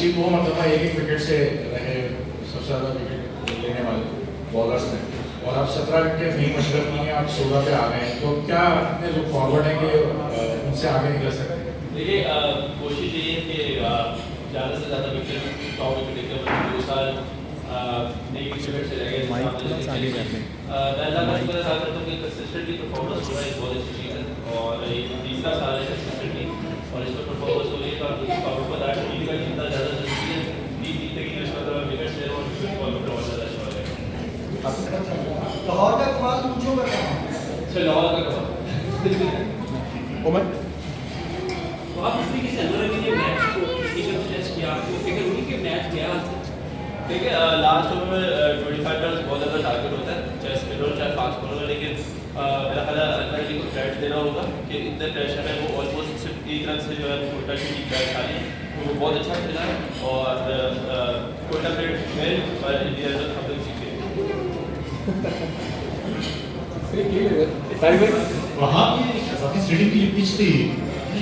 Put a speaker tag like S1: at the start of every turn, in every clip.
S1: पिछली 2 मरतबा एक एक विकेट से रहे सबसे ज़्यादा विकेट लेने वाले बॉलर्स में, और अब 17 विकेट नहीं मशरफ की हैं, आप 16 पे आ गए हैं, तो क्या इतने लोग फॉरवर्ड हैं कि उनसे आगे निकल सकते हैं?
S2: देखिए कोशिश ये है कि ज़्यादा से ज़्यादा विकेट 100 विकेट लेकर 2 साल नई विकेट से रहेंगे। मैं अल्लाह का शुक्र अदा करता हूँ कि कंसिस्टेंटली परफॉर्मेंस हो रहा है, इस बहुत अच्छी चीज़ है, और ये तीसरा साल है कंसिस्टेंटली और इस पर परफॉर्मेंस हो रही है। तो आपको पता है टीम का जीतना ज़्यादा जरूरी है, टीम जीतने की इसका विकेट ले और विकेट बहुत ज़्यादा अच्छा हो जाएगा।
S3: लाहौर का कमाल पूछो मैं
S2: अच्छा, लाहौर का कमाल
S1: उमर,
S4: तो आप इस तरीके से अंदर के लिए मैच को एकदम टेस्ट किया, आपको फिक्र हुई कि मैच गया।
S2: देखिए लास्ट ओवर में 25 रन बहुत ज़्यादा टारगेट होता है, चाहे स्पिनर चाहे फास्ट बॉलर, लेकिन मेरा ख्याल है अल्लाह जी को क्रेडिट देना होगा कि इतने प्रेशर है वो ऑलमोस्ट सिर्फ 1 रन से जो है कोटा की बैट आ रही है, तो वो बहुत अच्छा खेला है और कोटा प्लेट में और इंडिया जो हम लोग जीते।
S5: वहाँ की स्टेडियम की जो पिच थी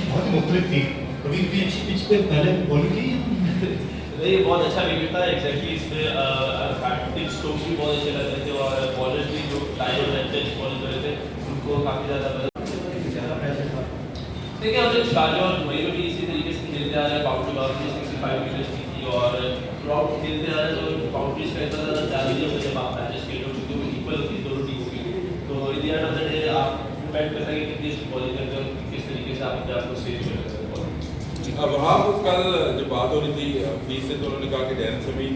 S5: बहुत ही मुख्तलिफ थी, कभी इतनी अच्छी पिच पे पहले बॉलिंग की
S2: नहीं, बहुत अच्छा विकेट था एग्जैक्टली। इसमें बैटिंग स्ट्रोक्स भी बहुत अच्छे लग रहे थे और बॉलर्स भी जो टाइम टेस्ट बॉल कर रहे थे उनको काफ़ी ज़्यादा प्रेशर था। देखिए हम लोग शारजा और दुबई में भी इसी तरीके से खेलते आ रहे हैं, बाउंड्री 65 विकेट्स की थी और थ्रू आउट खेलते आ रहे हैं, तो बाउंड्रीज का इतना ज़्यादा चैलेंज है जब आप मैचेस खेल रहे हो, क्योंकि वो इक्वल होती है दोनों टीमों की, तो in the end of the day आप डिपेंड करता है कि कितनी अच्छी बॉलिंग करते हो, किस तरीके से आप अपने आप को सेव कर सकते हो।
S6: वहाँ पर कल जब बात हो रही थी फीस से, तो उन्होंने कहा कि डैरेन समी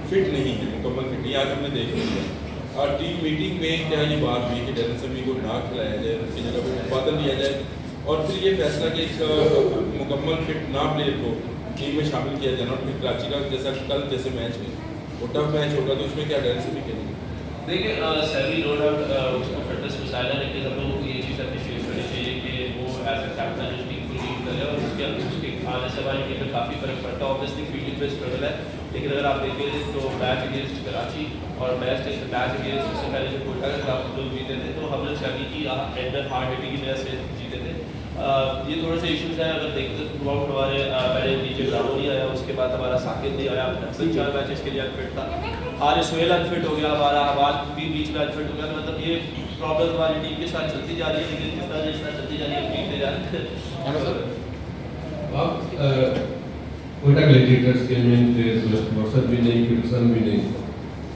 S6: फिट नहीं है, मुकम्मल फिट नहीं। आज हमने देख लिया और टीम मीटिंग में क्या ये बात हुई कि डैरेन समी को ना खिलाया जाए, उसकी जगह पर बदल दिया जाए, और फिर ये फैसला कि एक मुकम्मल फिट ना प्लेयर को टीम में शामिल किया जाना, और फिर कराची का जैसा कल जैसे मैच में वो टफ मैच होगा, तो उसमें क्या डैरेन समी खेलेंगे?
S2: देखिए सैमी नो डाउट उसको फिटनेस में साइड है, लेकिन हम लोगों को ये चीज़ अप्रिशिएट करनी चाहिए कि वो एज ए कैप्टन जो टीम को लीड करे, और उसके आने से हमारी टीम में काफ़ी फर्क पड़ता है। ऑब्वियसली फील्डिंग पे स्ट्रगल है, लेकिन अगर आप देखें तो मैच अगेंस्ट कराची और मैच अगेंस्ट उससे पहले जो कोटा के खिलाफ लोग जीते थे, तो हमने शमी की एंडर हार्ड हिटिंग की वजह से जीते थे। ये थोड़े से इश्यूज हैं, अगर देखते तो थ्रू आउट हमारे पहले नीचे ब्रावो नहीं आया, उसके बाद हमारा साकिब नहीं आया, 4 मैचेस के लिए अनफिट था, आर सोहेल अनफिट हो गया, हमारा आवाज भी बीच में अनफिट हो गया, तो मतलब ये प्रॉब्लम हमारी टीम के साथ चलती जा रही है, लेकिन जिस तरह चलती जा रही है जीतते जा रहे हैं।
S7: आप कोटा ग्लैडिएटर्स के मेन प्लेयर्स मकसद भी नहीं, पीटरसन भी नहीं।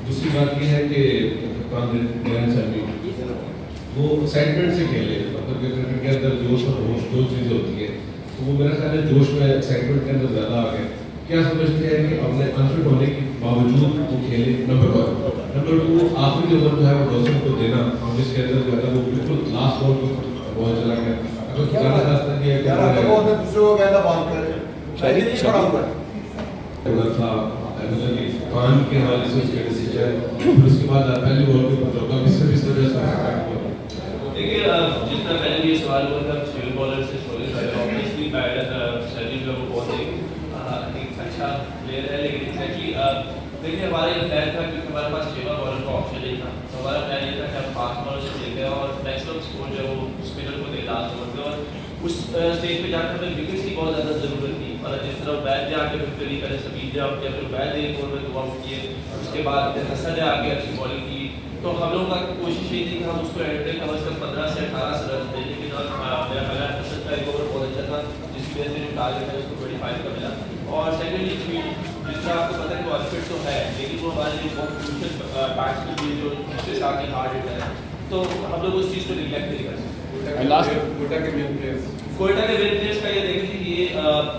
S7: दूसरी बात यह है कि कप्तान डैरेन समी वो एक्साइटमेंट से खेले, मतलब क्रिकेट के अंदर जोश और होश दो चीज़ें होती है, तो वो मेरा ख्याल है जोश में एक्साइटमेंट के अंदर ज़्यादा आ गए। क्या समझते हैं कि अपने अनफिट होने के बावजूद वो खेले? नंबर 1। नंबर 2, आखिरी ओवर जो है वो डॉसन को देना, और जिसके अंदर जो है वो बिल्कुल लास्ट बॉल पर बॉल चला गया। अगर ज़्यादा रास्ता दिया
S3: दूसरे को कहना बात करें
S7: था कान के हवाले से उसके डिसीजन, फिर उसके बाद पहली बॉल के ऊपर चौका, इस वजह से
S2: देखिए जिस तरह पहले ये सवाल हुआ था स्पिन बॉलर से ऑब्वियसली सैली जो वो बहुत एक अच्छा प्लेयर है, लेकिन एक्जैक्टली देखिए हमारा ये प्लान था, क्योंकि हमारे पास 6 बॉलर का ऑप्शन नहीं था, तो हमारा प्लान ये था कि हम फास्ट बॉलर से खेलते हैं और मैक्सिमम स्कोर जो है वो स्पिनर को दे लास्ट ओवर में, और उस स्टेज पे जाकर हमें विकेट्स की बहुत ज़्यादा ज़रूरत थी, और जिस तरह बैट ने आके विक्ट्री करे, सभी ने आके फिर बैट एक ओवर में 2 आउट किए, उसके बाद हसन ने आके अच्छी बॉलिंग की, तो हम लोगों का कोशिश ये थी कि हम उसको एंड में कम से कम 15 से 18 से रन दें, लेकिन मेरा ख्याल है हसन का एक ओवर बहुत अच्छा था, जिसकी वजह से जो टारगेट है उसको 25 का मिला। और सेकेंडली जिस तरह आपको पता है कि वो अनफिट तो है, लेकिन वो हमारे लिए बहुत क्रूशियल बैट्स के लिए जो उसके साथ ही हार्ड हिटर है, तो हम लोग उस चीज़ को निगलेक्ट नहीं कर सकते।
S1: लास्ट कोटा के मेन प्लेयर्स
S2: का ये देखें कि ये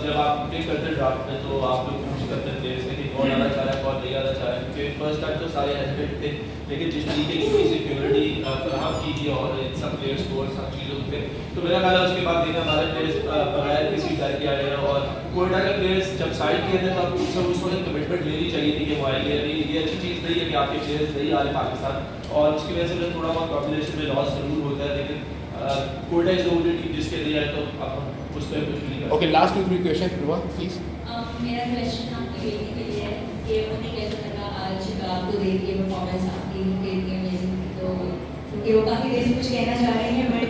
S2: जब आप पिक करते हैं ड्राफ्ट में, तो आप लोग पूछ करते हैं प्लेयर्स के कि कौन आना चाह रहा है कौन नहीं आना चाह रहा है, क्योंकि फर्स्ट टाइम तो सारे हेजिटेट थे, लेकिन जिस तरीके की सिक्योरिटी फराहम की गई और इन सब प्लेयर्स को सब चीज़ों पे, तो मेरा ख्याल है उसके बाद देखा हमारे प्लेयर्स बगैर किसी डर के आए हैं, और कोयटा के प्लेयर्स जब साइड किए थे तो आप सब उस वक्त कमिटमेंट लेनी चाहिए थी कि वो आएंगे, ये अच्छी चीज़ नहीं है कि आपके प्लेयर्स नहीं आ रहे पाकिस्तान, और उसकी वजह से थोड़ा बहुत कॉम्बिनेशन में लॉस जरूर होता है, लेकिन Quetta is the only team जिसके लिए आए, तो आप उस पर कुछ नहीं कर।
S1: Okay, last 2-3 question please.
S8: मेरा क्वेश्चन आपकी बेटी के लिए है कि उन्हें कैसा लगा आज आपको देख के परफॉर्मेंस आपकी बेटी की अमेजिंग थी, तो क्योंकि वो काफ़ी देर से कुछ कहना चाह रहे हैं, बट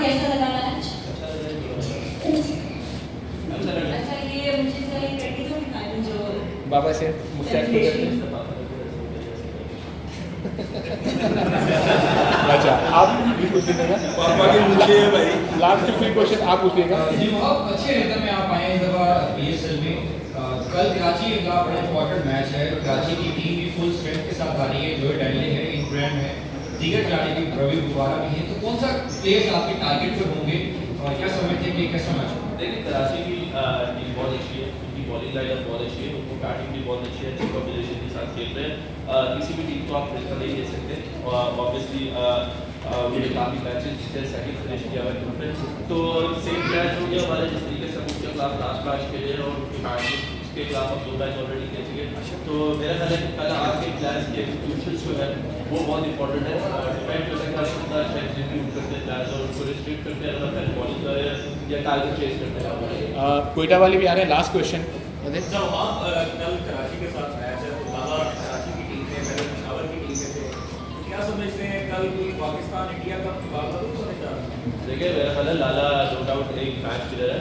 S8: कैसा लगा आज?
S2: अच्छा लगा।
S9: पापा से मुख्तार को करते हैं। अच्छा आप भी पूछ लीजिएगा।
S6: पापा के मुझे है भाई।
S9: लास्ट 3 क्वेश्चन आप पूछिएगा।
S10: जी बहुत अच्छे रिदम में आप आए इस दफा बीएसएल में। कल कराची का बड़ा इंपॉर्टेंट मैच है। कराची की टीम भी फुल स्ट्रेंथ के साथ आ रही है। जोए डैनले है, इंग्रैम है, दीगर खिलाड़ी भी रवि बुवारा भी हैं। तो कौन सा प्लेयर्स आपके टारगेट पे होंगे और क्या समझते हैं कि कैसा मैच होगा?
S2: देखिए कराची की टीम बहुत अच्छी है, उनकी बॉलिंग लाइनअप बहुत अच्छी है, उनको बैटिंग भी बहुत अच्छी है, अच्छी कॉम्बिनेशन के साथ खेल रहे हैं। किसी भी टीम को आप प्रेशर नहीं दे सकते और ऑब्वियसली उन्होंने काफ़ी मैचेस जीते, सेकंड फिनिश किया हुआ ग्रुप में। तो सेम मैच हो गया हमारे जिस तरीके से हम उसके खिलाफ लास्ट मैच खेले और उसके खिलाफ हम 2 मैच ऑलरेडी खेल चुके। तो मेरा ख्याल है कि कल आपके प्लान्स की एग्जीक्यूशन जो है वो बहुत इंपॉर्टेंट है। डिपेंड करता है कि आप कितना अच्छा एग्जीक्यूट करते हैं प्लान्स और उसको रिस्ट्रिक्ट करते हैं, अगर पहले बॉलिंग कर रहे हैं या टारगेट चेज करते हैं।
S9: कोयटा वाले भी आ रहे हैं। लास्ट क्वेश्चन
S4: जब आप कल कराची के साथ मैच है तो लाला कराची की टीम में, पहले पेशावर की टीम में थे, तो क्या समझते हैं कल कोई पाकिस्तान इंडिया का मुकाबला तो समझता है?
S2: देखिए मेरा ख्याल है लाला नो डाउट एक मैच प्लेयर है